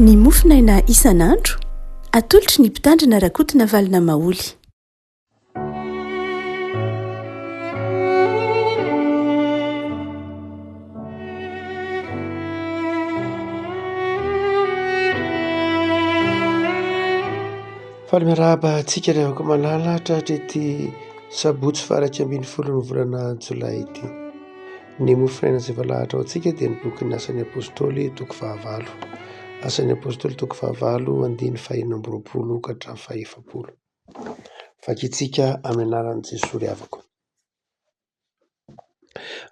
Ny mofinaina isan'andro atolotry ny mpitandrina rakotina valina maoly. Faly miarahaba antsika rehefa malalatra hatrety sabotsy faraka ambin'ny folo ny volana jolay ity. Ny mofinaina izay voalahatra ao antsika dia ny bokin'ny asan'ny apôstôly toko 19. Asan'ny apôstôly toko 19 andiny 520 ka hatramin'ny 600. Vakitsika amin'ny anaran'i Jesosy ry havako.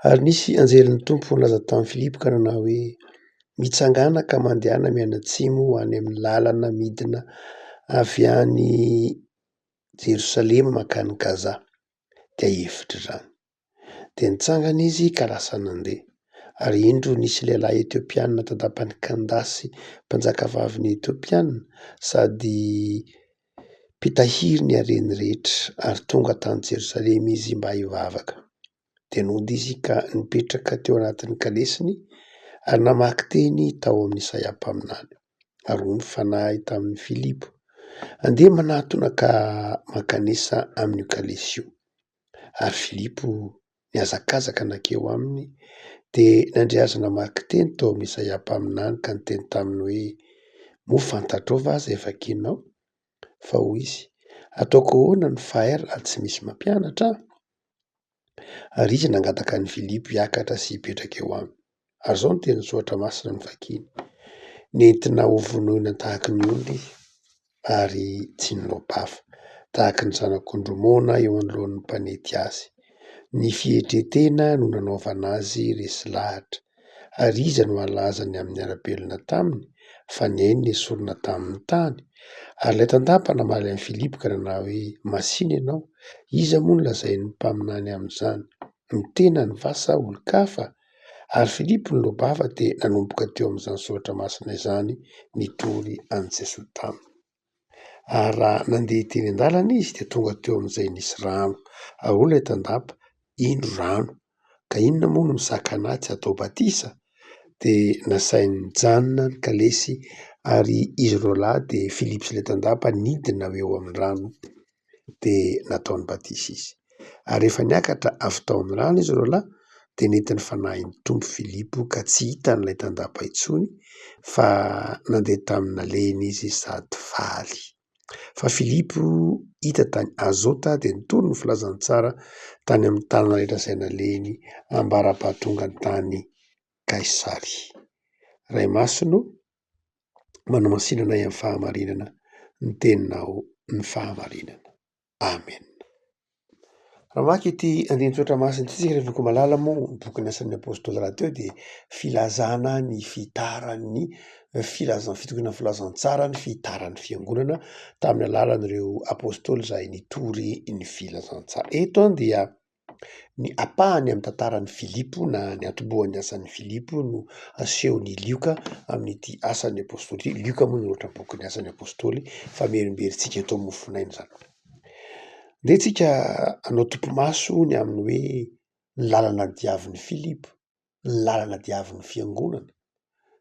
Ary nisy anjelin'ny tompo nilaza tamin'i Filipo ka nanao hoe mitsangana ka mandehana mianatsimo ho any amin'ny lalana midina avy any Jerosalema makany Gaza dia hevitra izany. Dia nitsangana izy ka lasa nandeha. Ary indro nisy lehilahy Etiopiana tandapany Kandasy mpanjaka vaviny Etiopiana sady mpitahiry ny hareny rehetra ary tonga tany Jerosalema izy mba hivavaka. Dia nody izy ka nipetraka teo anatin'ny kalesiny ary namaky teny tao amin'ny Isaiam-paminany. Ary hoy ny fanahy tamin'ny Filipo, andeha manatona ka mankanesa amin'io kalesy io. Ary Filipo niazakazaka nakeo aminy dia nandray azy namaky teny tao amin'ny Isaiam-paminany ka niteny taminy hoe mo fantatrao va izay vakianao? Fa hoy izy, ataoko ahoana ny fahaira raha tsy misy mampianatra? Ary izy nangataka ny Filipo hiakatra sy hipetraka eo aminy. Ary izao no teny misoratra masina ny vakiany. Nentina ho vonoina tahaka ny ondry ary tsy niloapafa, tahaka ny zanak'ondromona eo anoloan'ny mpanety azy. Ny fihetretena no nanaovana azy resy lahatra. Ary iza no alazany amin'ny arabelona taminy, fa ny ainy esorina tamin'ny tany. Ary ilay tandapa namaly an'i Filipo ka nanao hoe masina ianao, iza moa no lazain'ny mpaminany amin'izany? Ny tenany va sa olon-kafa? Ary Filipo niloabava dia nanomboka teo amin'izany soratra masina izany nitory an'i Jesosy taminy. Ary raha nandeha teny an-dalana izy dia tonga teo amin'izay nisy rano. Ary hoy ilay tandapa, ino rano? Ka inona moa no misaka anahy tsy atao batisa? Dia nasainy nijanona ny kalesy ary izy roa lahy dia Filipo sy ilay tandapa nidina eo amin'ny rano dia nataony batisa izy. Ary rehefa niakatra avy tao amin'ny rano izy roa lahy dia nentin'ny fanahin'ny tompo Filipo ka tsy hitan'ilay tandapa intsony fa nandeha tamin'ny naleny izy sady faly. Fa Filipo hita tany Azota dia nitory ny filazantsara tany amin'ny tanàna rehetra izay naleny ambara-pahatonga ny tany Kaisary. Ray Masino, manao masinana amin'ny fahamarinana, ny teninao ny fahamarinana. Amen. Raha maka ity andiny tsotra masina ity rehefa malala moa ny bokin'ny asan'ny apôstôly raha teo dia filazana ny fitaran'ny fitokiana filazantsara ny fitaran'ny fiangonana tamin'ny alalan'ireo apôstôly izay nitory ny filazantsara. Eto dia ny apahany amin'ny tantaran'ny Filipo na ny atobohan'ny asan'ny Filipo no asehony lioka amin'ity asan'ny apôstôly. Lioka moa niloatra bokin'ny asan'ny apôstôly fa mierimberitsika eto amin'ny mofinaina izany. Ndeha tsika hanao tompomaso ny amin'ny hoe ny lalana diavin'ny Filipo, ny lalana diavin'ny fiangonana,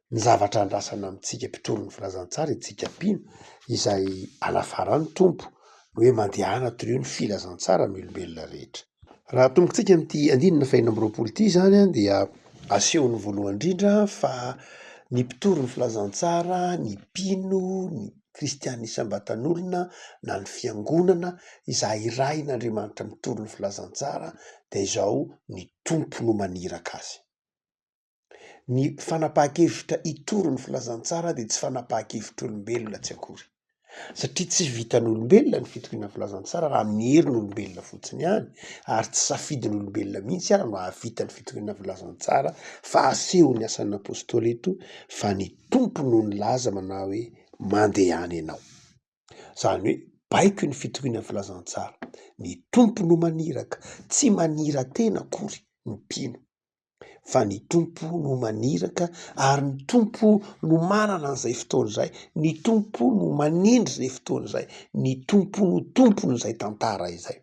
ny zavatra andrasana amintsika mpitoro ny filazantsara itsika mpino izay alafaran'ny tompo ny hoe mandehana toy ny filazantsara amin'ny olombelona rehetra. Raha tombontsika amin'ity andinina 520 ity izany dia asehony voalohany indrindra fa ny mpitoro ny filazantsara, ny mpino, ny kristianisam-batan'olona na ny fiangonana izay irain'Andriamanitra mitoro ny filazantsara dia izao ny tompo no maniraka azy. Ny fanapahan-kevitra hitoro ny filazantsara dia tsy fanapahan-kevitr'olombelona tsy akory. Satria tsy vitan'olombelona ny fitokiana filazantsara raha amin'ny herin'olombelona fotsiny ihany, ary tsy safidin'olombelona mihitsy ary no hahavita ny fitokiana filazantsara fa asehony asan'ny apôstôly eto fa ny tompo no nilaza manao hoe mandehana ianao. Izany hoe baiko ny fitokiana filazantsara. Ny tompo no maniraka, tsy manira tena akory ny mpino. Fa ny tompo no maniraka ary ny tompo no manana an'izay fotoana izay, ny tompo no manindry izay fotoana izay, ny tompo no tompony izay tantara izay.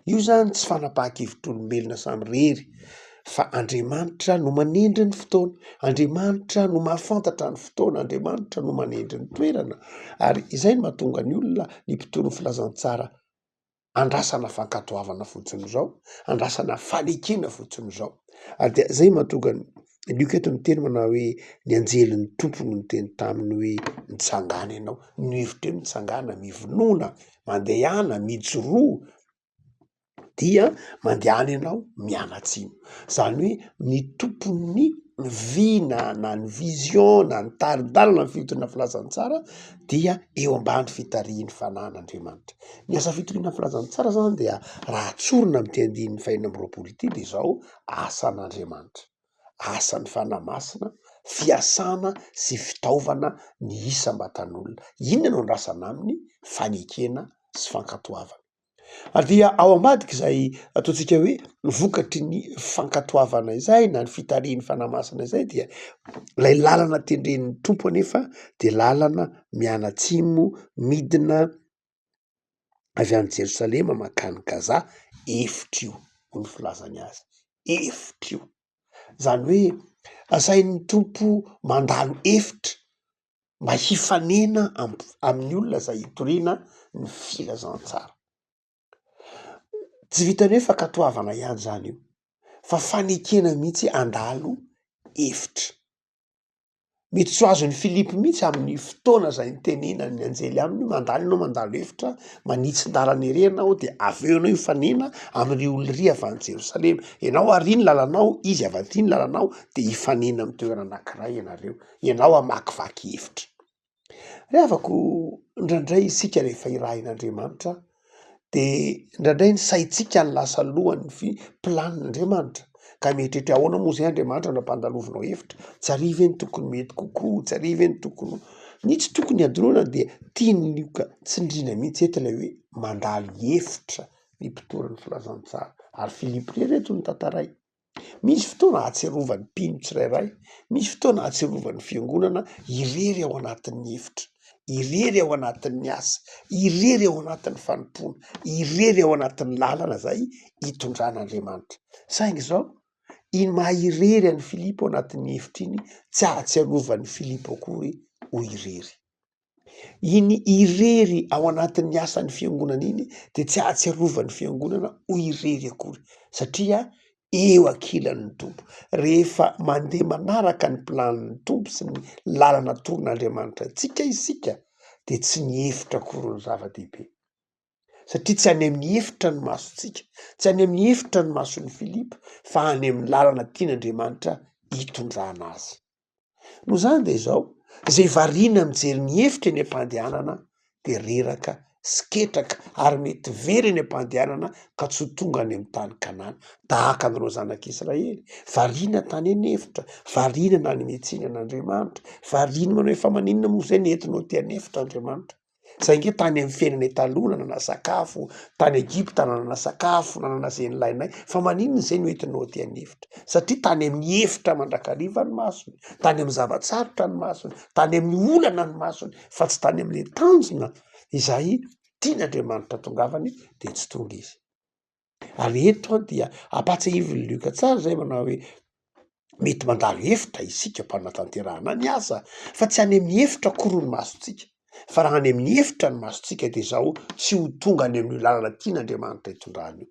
Io zany tsy fanapahan-kevitr'olombelona samy rery fa Andriamanitra no manendry ny fotoana, Andriamanitra no mahafantatra ny fotoana, Andriamanitra no manendry ny toerana. Ary izay no mahatonga ny olona ny mpitoro ny filazantsara andrasana fankatoavana fotsiny zao, andrasana fanekena fotsiny zao. Ary dia zay mahatonga ny lioka eto ny teny manao hoe ny anjelin'ny tompony ny teny taminy hoe mitsangana ianao, ny hevitra hoe mitsangana, mivonona, mandehana, mijoroa, dia mandehana ianao mianatsimo. Zany hoe ny tompony vy na ny vision na ny taridalana ny fitoriana filazantsara dia eo ambany fitarihin'ny fanan'Andriamanitra. Ny asa fitoriana filazantsara zany dia raha tsorina am'ty andinin'ny fahaenina amby roapolo ity de zao asan'Andriamanitra, asan'ny fanamasina, fiasana sy fitaovana ny isam-batan'olona. Inona no andrasana aminy? Fanekena sy fankatoavana. Ary dia ao ambadika izay ataontsika hoe vokatry ny fankatoavana izay na ny fitarihin'ny fanamasina izay dia lay lalana tendren'ny tompo anefa de lalana mianatsimo midina avy any Jerosalema makany Gaza, efitra io ho ny filazany azy, efitra io. Zany hoe asain'ny tompo mandalo efitra mba hifanena amin'ny olona izay hitoriana ny filazantsara. Tsy vitany hoe fankatoavana ihany zany io, fa fanekena mihitsy andalo efitra. Mety tsy ho azon'ny Filipo mihitsy amin'ny fotoana izay nitenenany ny anjely aminy, mandalo efitra, manitsin-dalana ery ianao de avy eo ianao hifanena amin'ny olona ry avy any Jerosalema. Ianao ary ny lalanao, izy avy aty ny lalanao, de hifanena amin'ny toerana anankiray ianareo, ianao amakivaky efitra. Rehavako indraindray isika rehefa irahin'Andriamanitra de indraindray ny saitsika ny lasa lohan'ny planin'Andriamanitra. Ka mietritra ahoana moa zay Andriamanitra nampandalovinao efitra, tsy ariva ny tokony mety kokoa, tsy ariva ny tokony ny tsy tokony adroana dia tiany lioka tsindriana mihitsy eto ilay hoe mandalo efitra ny mpitorin'ny filazantsara. Ary Filipo reto ny tantaray. Misy fotoana ahatsiarovany mpino tsirairay, misy fotoana ahatsiarovany fiangonana irery ao anatin'ny efitra, irery ao anatin'ny asa, irery ao anatin'ny fanompona, irery ao anatin'ny lalana zay hitondran'Andriamanitra. Saingy zao iny maha-irery an'ny Filipo ao anatin'ny efitra iny tsy ahatsiarovan'ny Filipo akory ho irery. Iny irery ao anatin'ny asan'ny fiangonana iny de tsy ahatsiarovan'ny fiangonana ho irery akory, satria eo ankilan'ny tompo. Rehefa mandeha manaraka ny planin'ny tompo sy ny lalana torin'Andriamanitra antsika isika de tsy ny efitra akory ny zava-dehibe. Satria tsy any amin'ny efitra ny masontsika, tsy any amin'ny efitra ny mason'ny Filipo, fa any amin'ny lalana tian'Andriamanitra hitondrana azy. No zany de izao, zay variana mijery ny efitra eny am-pandehanana de reraka sy ketraka ary mety very eny am-pandehanana ka tsy ho tonga any amin'ny tany Kanana. Tahaka an'ireo zanak'Israely, variana tany eny efitra, variana na ny mihetsiny an'Andriamanitra, variana manao efa maninona moa zay nentinao ty an'efitra Andriamanitra. Saingy tany amin'ny fiainana taloha nanana sakafo, tany Egipta nanana sakafo, nanana zay nilainay, fa maninona zay no entinao ty an'efitra? Satria tany amin'ny efitra mandrakariva ny masony, tany amin'ny zavatsarotra ny masony, tany amin'ny olana ny masony, fa tsy tany amin'le tanjona izay tian'Andriamanitra tongavany de tsy tonga izy. Ary eto dia ampatsiahivin'ny lioka tsara zay manao hoe mety mandalo efitra isika mpanatanterahana ny asa, fa tsy any amin'ny efitra akory ny masontsika. Fa raha any amin'ny efitra ny masontsika de zao tsy ho tonga any amin'ny lalana tian'Andriamanitra hitondrana io.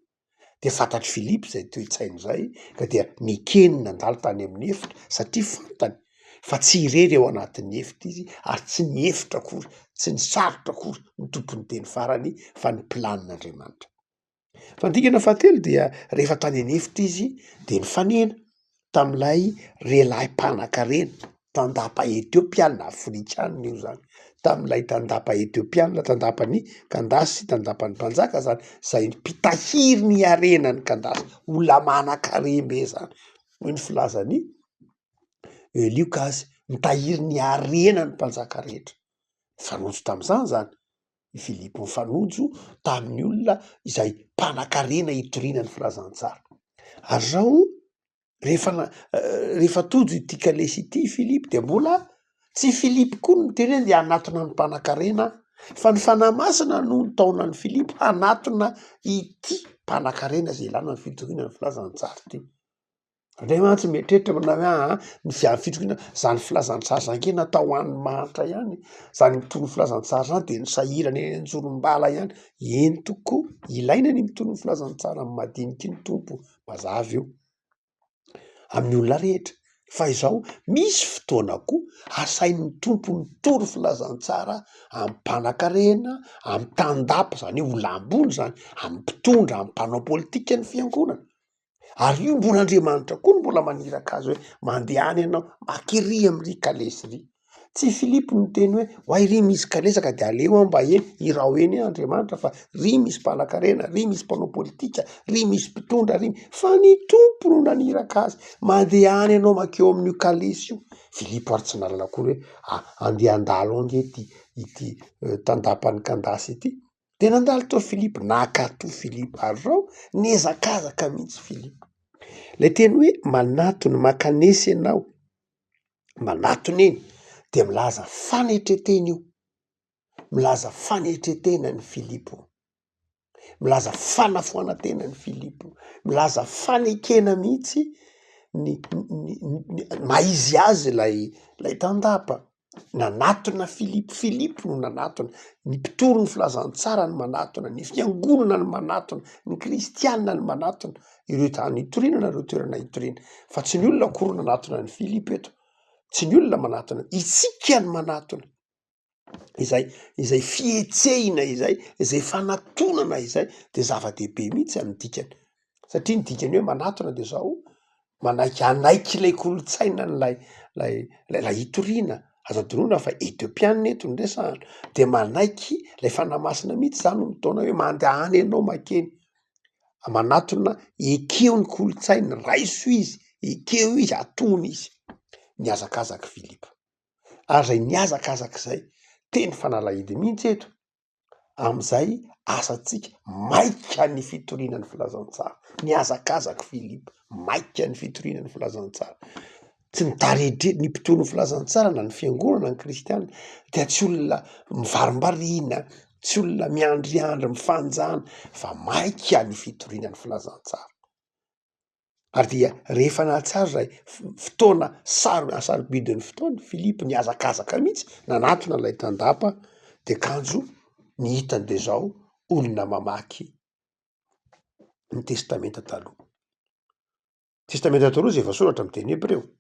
De fantatry Filipo zay toe-tsainy zay, ka dia mikeny nandalo tany amin'ny efitra satria fantany fa tsy irery ao anatin'ny efitra izy ary tsy ny efitra akory, tsy ny sarotra akory ny tompony teny farany fa ny planin'Andriamanitra. Fandikana fahatelo dia rehefa tany an'efitra izy de nifanena tam'ilay relahy mpanan-karena, tandapa Etiopiana, Afrikanina io zany. Tam'ilay tandapa Etiopiana, tandapany Kandasy, tandapany mpanjaka zany, zay mpitahiry ny arenany Kandasy, olona manan-karembe zany. Hoy ny filazany lioka azy, mitahiry ny arenany mpanjaka rehetra. Fanojo tam'izany zany. I Filipo mifanojo tamin'ny olona izay mpanan-karena hitoriana ny filazantsara. Ary zao rehefa tojo ity kalesy ity Filipo de mbola tsy Filipo koa no teny hoe de anatona ny mpanan-karena, fa ny fanamasina no nitaona ny Filipo hanatona ity mpanan-karena zay ilana ny fitoriana ny filazantsara ity. Andriamanitra mietreritra manao ny fitoriana zany filazantsara zany natao hoan'ny mahatra ihany, zany mitony filazantsara zany de ny sahirana eny an-jorombala ihany. Eny tokoa ilaina ny mitony filazantsara amin'ny madiniky ny tompo mazava io amin'ny olona rehetra. Fa izao misy fotoana koa asain'ny tompo mitory filazantsara amin'ny mpanankarena, amin'ny tandapa, zany hoe olona ambony zany, amin'ny mpitondra, amin'ny mpanao politika ny fiangonana. Ary io mbon'Andriamanitra koa no mbola maniraka azy hoe mandeha any ianao makiry am'ry kalesy ry. Tsy Filipo no teny hoe hoay ry misy kalesaka de aleo aho mba eny irao eny Andriamanitra, fa ry misy mpanankarena, ry misy mpanao politika, ry misy mpitondra, ry fa ny tompo no naniraka azy mandeha any ianao makeo amin'io kalesy io. Filipo ary tsy nalala akory hoe andeha andalo ange ity tandapany Kandasy ity. De nandalo to Filipo, nakato Filipo ary rao niezakazaka mihitsy Filipo. Le teny hoe manatony makanesy ianao, manatony eny de milaza fanetretena io, milaza fanetretena ny Filipo, milaza fanafoana-tena ny Filipo, milaza fanekena mihitsy ny maizy azy lay tandapa. Nanatona Filipo no nanatona, ny mpitory ny filazantsara ny manatona, ny fiangonana ny manatona, ny kristianina ny manatona ireo tany hitoriana reo toerana hitoriana. Fa tsy ny olona akory nanatona ny Filipo eto, tsy ny olona manatona, isika ny manatona. Izay fietsehina izay fanatonana izay de zava-dehibe mihitsy amin'ny dikany. Satria ny dikany hoe manatona de zao anaiky lay kolotsaina lay hitoriana. Azo adinoina fa etiopianina eto ny resahana, de manaiky lay fanamasina mihitsy zany no mitaona hoe mandeha any ianao makeny. Manatona ekeo ny kolotsaina, raiso izy, ekeo izy, atony izy. Niazakazaky Filipo. Ary zay niazakazaky zay teny fanalahidy mihitsy eto. Am'izay asatsika maika ny fitoriana ny filazantsara. Niazakazaky Filipo, maika ny fitoriana ny filazantsara. Tsy nitaredre ny mpitony filazantsara na ny fiangonana ny kristianina dia tsy olona mivarimbarina, tsy olona miandriandry mifanjana, fa maika ny fitoriana ny filazantsara. Ary dia rehefa nahatsara zay fotoana sarobidin'ny fotoana, Filipo niazakazaka mihitsy, nanatona lay tandapa, de kanjo ny hitany de zao olona mamaky ny testamenta taloha. Testamenta taloha zay voasoratra amin'ny teny Hebreo.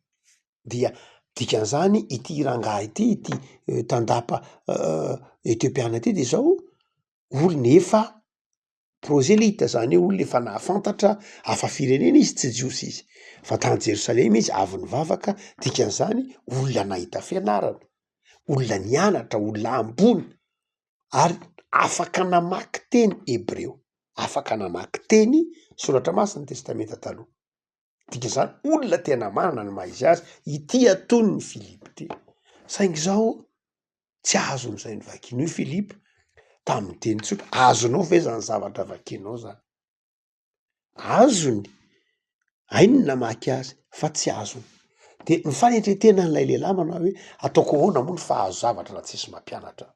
Dia dikan'izany ity rangahy ity tandapa etiopiana ity de zao olona efa prozelita, zany hoe olona efa nahafantatra hafa firenena izy, tsy jiosy izy, fa tany Jerosalema izy avy nivavaka. Dikan'izany olona nahita fianarana, olona nianatra, olona ambony, ary afaka namaky teny Hebreo, afaka namaky teny soratra masina ny testamenta taloha. Dikan'izany olona tena manana ny maizy azy ity atony ny Filipo ty. Saingy zao tsy azon'izay ny vakian'io Filipo tamin'ny teny tsotra. Azonao ve zany zavatra vakianao zany? Azony, ainy ny namaky azy fa tsy azony. De ny fanetretena n'lay lehilahy manao hoe ataoko ahoana moa ny fahazo zavatra raha tsisy mampianatra.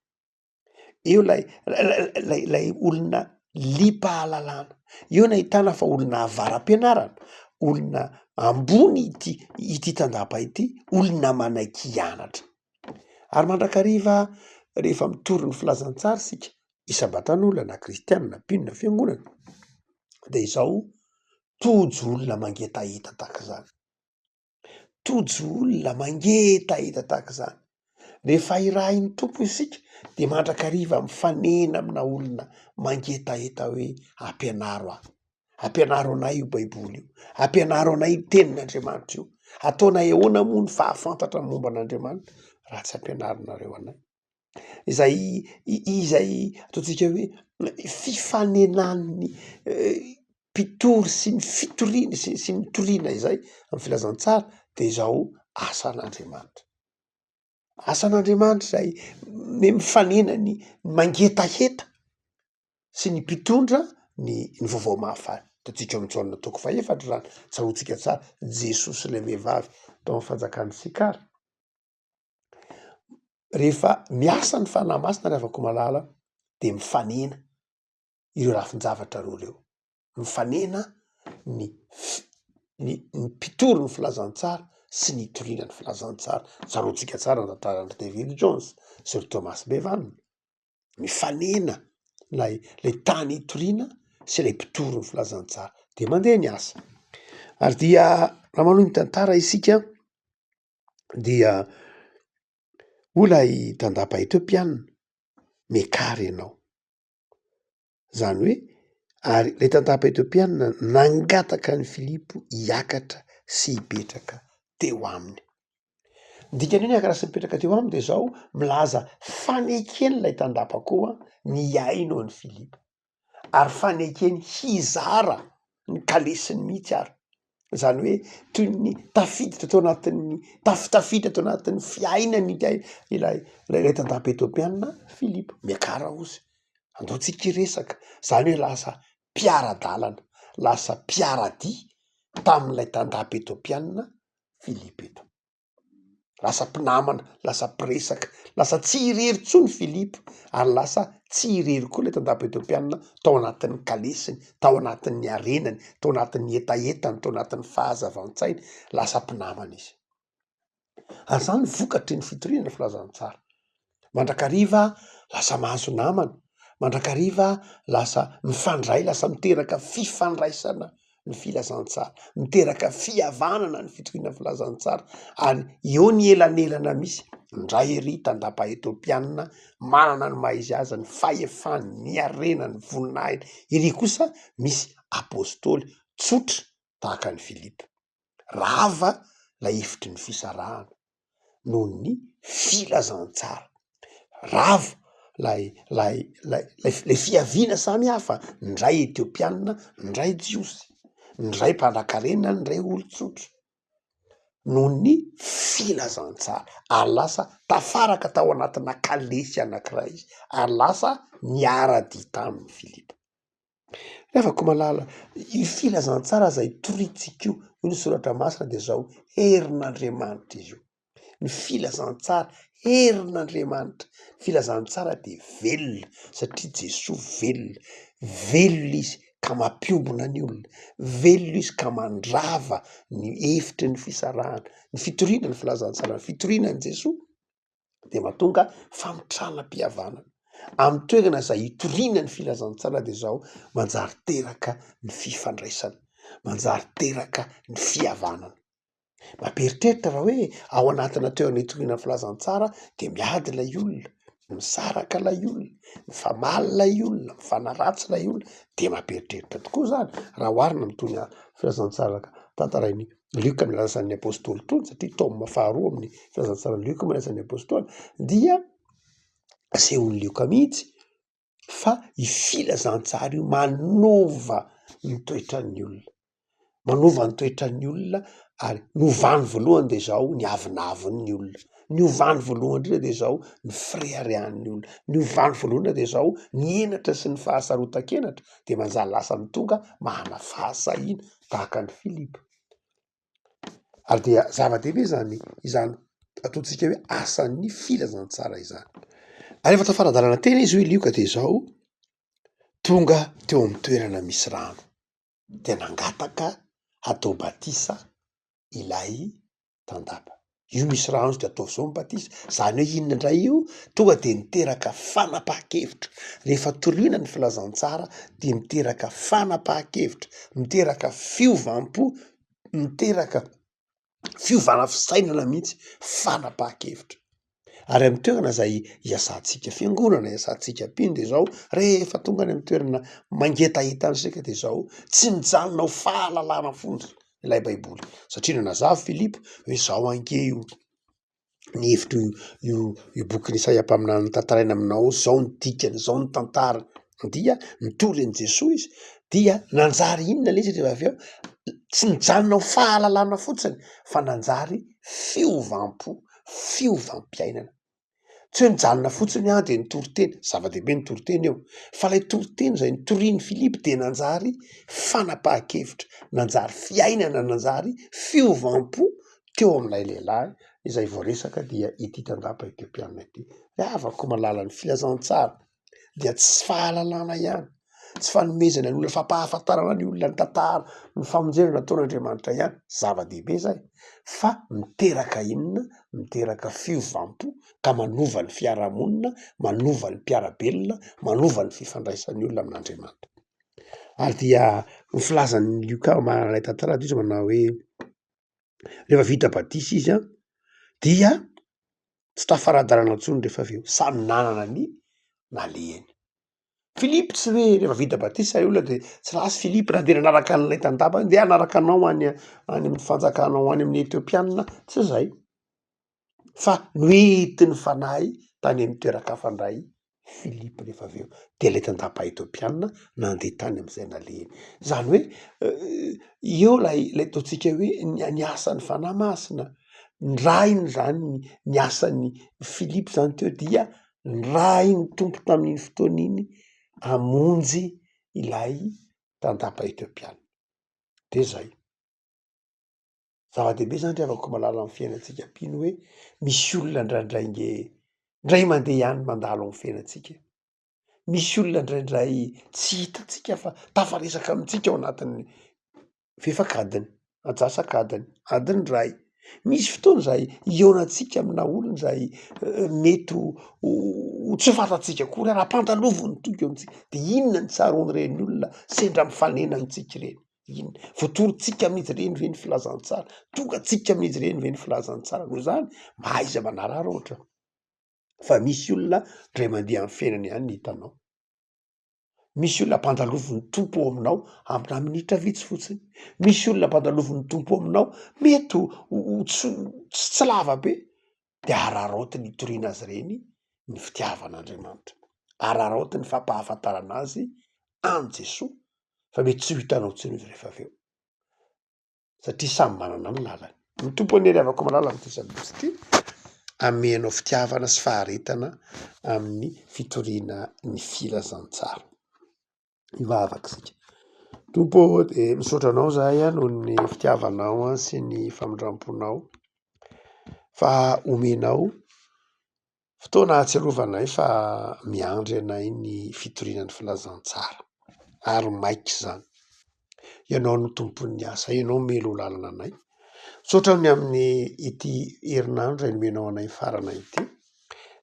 Eo lay olona lipa-alalana, eo nahitana fa olona avaram-pianarana, olona ambony ity tandapa ity, olona manaiky hianatra. Ary mandrakariva rehefa mitory ny filazantsara sika isabatan'olona na kristianina, mpinona, fiangonana, de izao tojo olona mangetaheta tahak'izany, tojo olona mangetaheta tahak'izany. Rehefa irahin'ny tompo isika de mandrakariva mifanena amina olona mangetaheta hoe ampianaro aho, ampianaro anay io baiboly io, ampianaro anay io tenin'Andriamanitra io, ataonay ahoana moa ny fahafantatra ny momba an'Andriamanitra raha tsy ampianarinareo anay. Izay ataontsika hoe fifanenan'ny mpitory sy ny fitoriana sy ny toriana izay amin'ny filazantsara de zao asan'Andriamanitra. Asan'Andriamanitra zay mifanena ny mangetaheta sy ny mpitondra ny vaovao mahafaly. Ataontsika amin'ny Jaona toko faefatra zany, tsaroantsika tsara, Jesosy le vehivavy tao amin'ny fanjakany Sikara. Rehefa miasa ny fanahy masina ry havako malala de mifanena ireo rafin-javatra roa reo, mifanena ny ny mpitory ny filazantsara sy ny itoriana ny filazantsara. Tsarontsika tsara ny tantaran'ny David Jones sy ry Thomas Bevan, mifanena lay tany itoriana sy lay mpitory ny filazantsara de mandeha ny asa. Ary dia raha manohy ny tantara isika dia olay tandapa etiopiana miakary ianao, zany hoe ary lay tandapa etiopiana nangataka ny Filipo hiakatra sy hipetraka teo aminy. Dikan'iny hiakatra sy mipetraka teo aminy de zao milaza fanekeny lay tandapa koa ny aino ny Filipo, ary fanekeny hizara ny kalesiny mihitsy ary. Zany hoe toy ny tafiditra tao anatin'ny tafitafita tao anatin'ny fiainany ilay tandapa etiopiana Filipo, miakara ozy andaontsika hiresaka. Zany hoe lasa mpiara-dalana, lasa mpiara-dia tamin'ilay tandapa etiopiana Filipo eto. Lasa mpinamana, lasa mpiresaka, lasa tsy irery tsony Filipo, ary lasa tsy irery koa lay tandapa etiopiana tao anatin'ny kalesiny, tao anatin'ny arenany, tao anatin'ny etaetany, tao anatin'ny fahazavan-tsainy, lasa mpinamana izy. Ary zany vokatry ny fitoriana filazantsara. Mandrakariva lasa mahazo namana, mandrakariva lasa mifandray, lasa miteraka fifandraisana ny filazantsara, miteraka fihavanana ny fitoriana filazantsara. Ary eo ny elanelana misy ndray ery tandapa etiopiana manana ny maha izy azy, ny fahefany, ny arena, ny voninahiny. Ery kosa misy apôstôly tsotra tahaka ny Filipo. Rava lay hefitry ny fisarahana noho ny filazantsara. Rava lay fiaviana samy hafa, ndray etiopiana, ndray jiosy, ndray mpanankarena, ndray olon-tsotra, noho ny filazantsara. Ary lasa tafaraka tao anatina kalesy anankiray izy, ary lasa niara-dia tamin'ny Filipo. Afaka malala io filazantsara zay toritsika io, io ny soratra masina de zao herin'Andriamanitra izy io. Ny filazantsara herin'Andriamanitra. Filazantsara de velona satria Jesosy velona, velona izy ka mampiombona ny olona, velona izy ka mandrava ny hefitry ny fisarahana, ny fitoriana ny filazantsara, ny fitoriana ny Jesosy de mahatonga famitranam-pihavanana. Amin'ny toerana zay hitoriana ny filazantsara de zao manjary teraka ny fifandraisana, manjary teraka ny fihavanana. Mamperitreritra raha hoe ao anatina toerana hitoriana ny filazantsara de miady lay olona, misaraka lay olona, mifamaly lay olona, mifanaratsy lay olona, de mamperitreritra tokoa zany raha oharina amitony filazantsara tantarain'ny Luka milaza ny apôstôly tony, satria tome faharoa amin'ny filazantsara Luka milaza ny apôstôly dia asehon'ny Luka mihitsy fa i filazantsara io manova ny toetran'ny olona, manova ny toetran'ny olona. Ary ny ovany voalohany de zao ny avinavin'ny olona, ny ovany voalohany indrindra de zao ny fireharehan'ny olona, ny ovany voalohany de zao ny enatra sy ny fahasarotan-kenatra, de manjary lasa mitonga mahana fahasahina tahaka ny Filipo. Ary dia zava-dehibe zany izany ataontsika hoe asan'ny filazantsara izany. Ary efa tafaradalana tena izy hoe Lioka de zao tonga teo amin'ny toerana misy rano, de nangataka atao batisa ilay tandapa. Io misy rano de ataovy zao mibatisa. Zany hoe inona indray io? Tonga de miteraka fanapahan-kevitra. Rehefa toloina ny filazantsara de miteraka fanapahan-kevitra, miteraka fiovampo, miteraka fiovana fisainana mihitsy, fanapahan-kevitra. Ary amin'ny toerana zay hiasantsika fiangonana, hiasantsika mpino de zao rehefa tonga any amin'ny toerana mangetaeta ansika de zao tsy mijanona ho fahalalana fotsiny ilay baiboly, satria nanazava Filipo hoe zao ange io ny hevitro io bokin'ny Isaiah-paminany tantaraina aminao, zao ny dikany, zao ny tantarany, dia nitory an' Jesosy izy, dia nanjary inona le izy rehefa avy eo tsy mijanona ho fahalalana fotsiny fa nanjary fiovampo, fiovampiainana. Tsy hoe mijanona fotsiny de nitory-teny, zava-dehibe nitory-teny eo, fa lay tory-teny zay nitorian'ny Filipo de nanjary fanapahan-kevitra, nanjary fiainana, nanjary fiovampo teo amin'ilay lehilahy izay voaresaka dia ity tandapa etiopiana ity. Avako malala ny filazantsara dia tsy fahalalana ihany tsy fanomezana ny olona fampahafantarana ny olona ny tantara ny famonjena nataon'Andriamanitra ihany zava-dehibe zay fa miteraka inona miteraka fiovampo ka manova ny fiarahamonina manova ny mpiarabelona manova ny fifandraisan'ny olona amin'Andriamanitra ary dia ny filazan'ny lioka manalay tantara de izy manao hoe rehefa vita batisa izy a dia tsy tafaran-dalana intsony rehefa aveo samy nanana ny nalehany Filipy tsy hoe rehefa vita batisa olona de tsy lasy Filipy raha de nanaraka an'ilay tandaba de anaraka anao any amin'ny fanjakanao any amin'ny Etiopianina tsy zay fa noentiny fanahy tany amin'ny toeran-kafandray Filipy rehefa aveo de lay tandapa Etiopianina nandeha tany am'izay nalehany zany hoe eo lay ataontsika hoe ny asan'ny fanahy masina nrainy zany ny asan'ny Filipy zany teo dia nray ny tompo tamin'iny fotoana iny amonjy ilay tandapa Etiopiana de zay zava-dehibe zany tiavako malala amin'ny fiainantsika pino hoe misy olona ndraindrainge ndray mandeha ihany mandalo amin'ny fiainantsika misy olona ndraindray tsy hitatsika fa tafaresaka amintsika ao anatin'ny fefakadiny atsasakadiny adiny ray misy fotoana zay ionatsika amina olona zay mety ho tsy fantatsika kory ara-pandalovony tonga eo amintsika de inona ny tsaroany reny olona sendra mifanenantsika ireny inona voatorontsika amin'izy ireny ve ny filazantsara tonga tsika amin'izy ireny ve ny filazantsara noho zany mahaiza manarary ohatra fa misy olona ndray mandeha amin'ny fiainany ihany ny hitanao misy olona mpandalovon'ny tompo ao aminao amina minitra vitsy fotsiny misy olona mpandalovon'ny tompo aminao mety tsy lava be de araraotiny hitoriana azy ireny ny fitiavan'Andriamanitra araraotiny fampahafantarana azy any Jesoa fa mety tsy ho hitanao intsony izy rehefa aveo satria samy manana ny lalany ny tompo aneriavako malala am'ty sabosy ty amenao fitiavana sy faharetana amin'ny fitoriana ny filazantsara ivavaka sika tompo de misaotra anao zahay a noho ny fitiavanao a sy ny famindramponao fa omenao fotoana ahatsiarovana fa miandry anay ny fitoriana ny filazantsara ary maiky zany ianao no tompon'ny asa ianao melo ho lalana anay misaotra ny amin'ny ity herinandro ray nomenao anay farana ity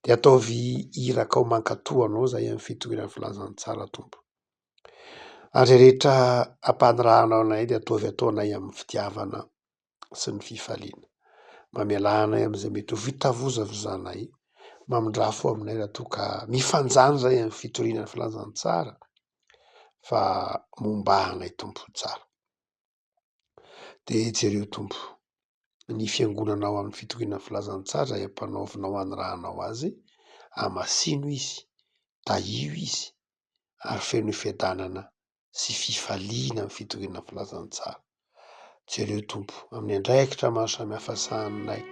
de ataovy iraka ao mankatoa anao zay amin'ny fitoriana ny filazantsara tompo ary rehetra ampanorahanao anay de ataovy ataonay amin'ny fitiavana sy ny fifaliana mamelanay am'izay mety ho vitavozavozanay mamindrafo aminay raha toa ka mifanjany zay amin'ny fitoriana ny filazantsara fa mombahanay tompo tsara de jereo tompo ny fiangonanao amin'ny fitoriana ny filazantsara zay ampanaovinao any raha anao azy amasino izy taio izy ary feno fiadanana sy fifaliana amin'ny fitoriana ny filazantsara jereo tompo amin'ny andraikitra maro samy hafasahanay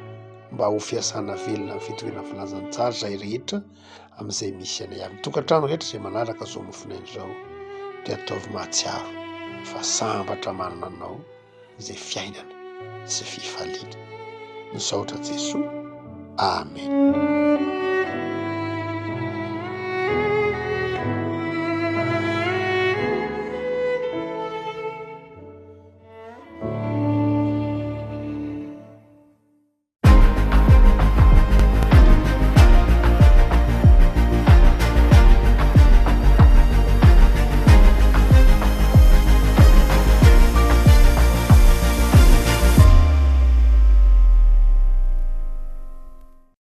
mba ho fiasana velona amin'ny fitoriana ny filazantsara zay rehetra am'izay misy anay amin'ny tokantrano rehetra zay manaraka zao nofinay zao de ataovy mahatsiaro fa sambatra manana anao izay fiainana sy fifaliana misaotra Jesoa amen